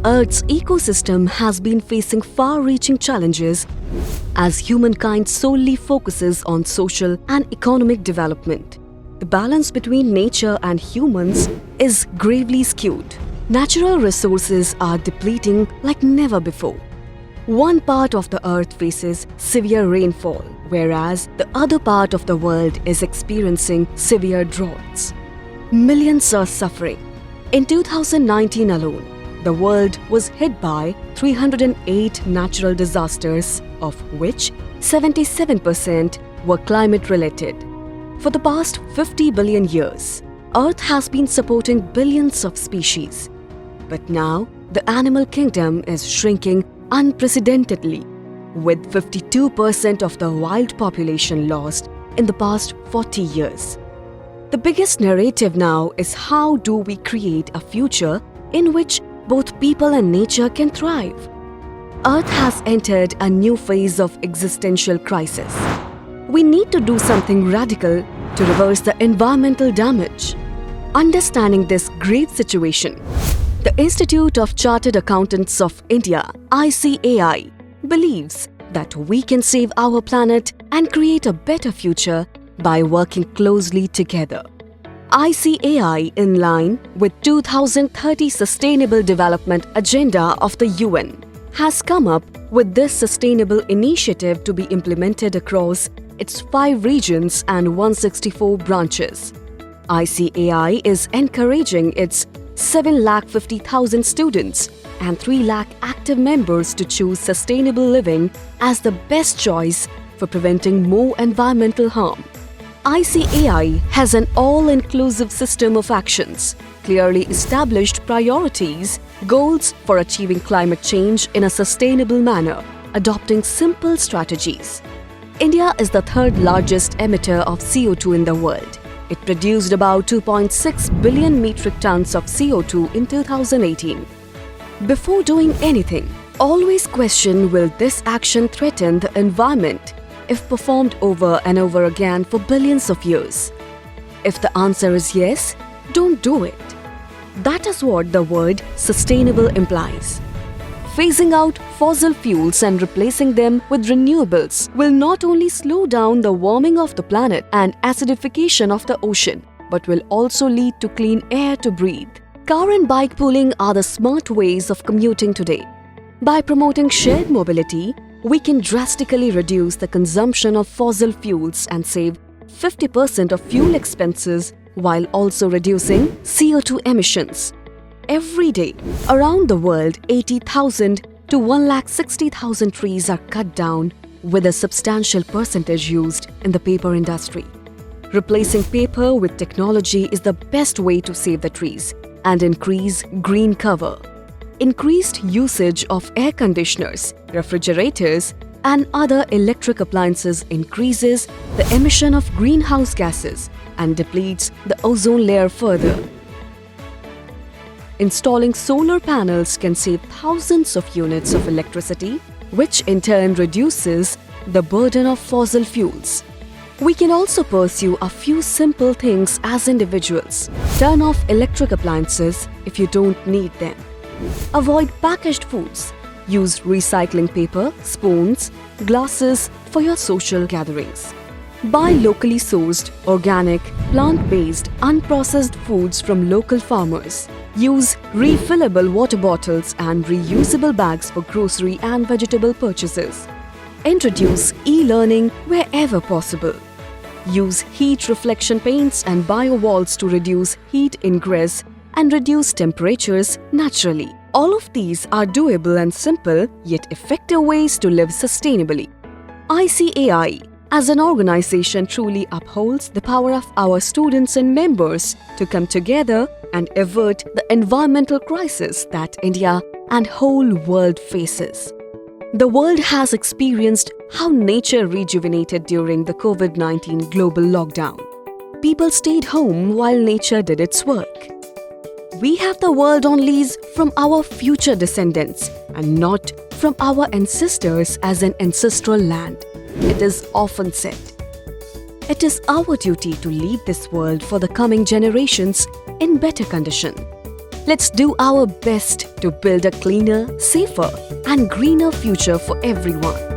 Earth's ecosystem has been facing far-reaching challenges as humankind solely focuses on social and economic development. The balance between nature and humans is gravely skewed. Natural resources are depleting like never before. One part of the earth faces severe rainfall, whereas the other part of the world is experiencing severe droughts. Millions are suffering. In 2019 alone, the world was hit by 308 natural disasters, of which 77% were climate-related. For the past 50 billion years, Earth has been supporting billions of species. But now, the animal kingdom is shrinking unprecedentedly, with 52% of the wild population lost in the past 40 years. The biggest narrative now is how do we create a future in which both people and nature can thrive. Earth has entered a new phase of existential crisis. We need to do something radical to reverse the environmental damage. Understanding this grave situation, the Institute of Chartered Accountants of India, ICAI, believes that we can save our planet and create a better future by working closely together. ICAI, in line with 2030 Sustainable Development Agenda of the UN, has come up with this sustainable initiative to be implemented across its 5 regions and 164 branches. ICAI is encouraging its 750,000 students and 3 lakh active members to choose sustainable living as the best choice for preventing more environmental harm. ICAI has an all-inclusive system of actions, clearly established priorities, goals for achieving climate change in a sustainable manner, adopting simple strategies. India is the 3rd largest emitter of CO2 in the world. It produced about 2.6 billion metric tons of CO2 in 2018. Before doing anything, always question, will this action threaten the environment if performed over and over again for billions of years? If the answer is yes, don't do it. That is what the word sustainable implies. Phasing out fossil fuels and replacing them with renewables will not only slow down the warming of the planet and acidification of the ocean, but will also lead to clean air to breathe. Car and bike pooling are the smart ways of commuting today. By promoting shared mobility, we can drastically reduce the consumption of fossil fuels and save 50% of fuel expenses while also reducing CO2 emissions. Every day, around the world, 80,000 to 160,000 trees are cut down, with a substantial percentage used in the paper industry. Replacing paper with technology is the best way to save the trees and increase green cover. Increased usage of air conditioners, refrigerators, and other electric appliances increases the emission of greenhouse gases and depletes the ozone layer further. Installing solar panels can save thousands of units of electricity, which in turn reduces the burden of fossil fuels. We can also pursue a few simple things as individuals. Turn off electric appliances if you don't need them. Avoid packaged foods. Use recycling paper, spoons, glasses for your social gatherings. Buy locally sourced, organic, plant-based, unprocessed foods from local farmers. Use refillable water bottles and reusable bags for grocery and vegetable purchases. Introduce e-learning wherever possible. Use heat reflection paints and biowalls to reduce heat ingress and reduce temperatures naturally. All of these are doable and simple, yet effective ways to live sustainably. ICAI, as an organization, truly upholds the power of our students and members to come together and avert the environmental crisis that India and whole world faces. The world has experienced how nature rejuvenated during the COVID-19 global lockdown. People stayed home while nature did its work. We have the world on lease from our future descendants and not from our ancestors as an ancestral land. It is often said, it is our duty to leave this world for the coming generations in better condition. Let's do our best to build a cleaner, safer, and greener future for everyone.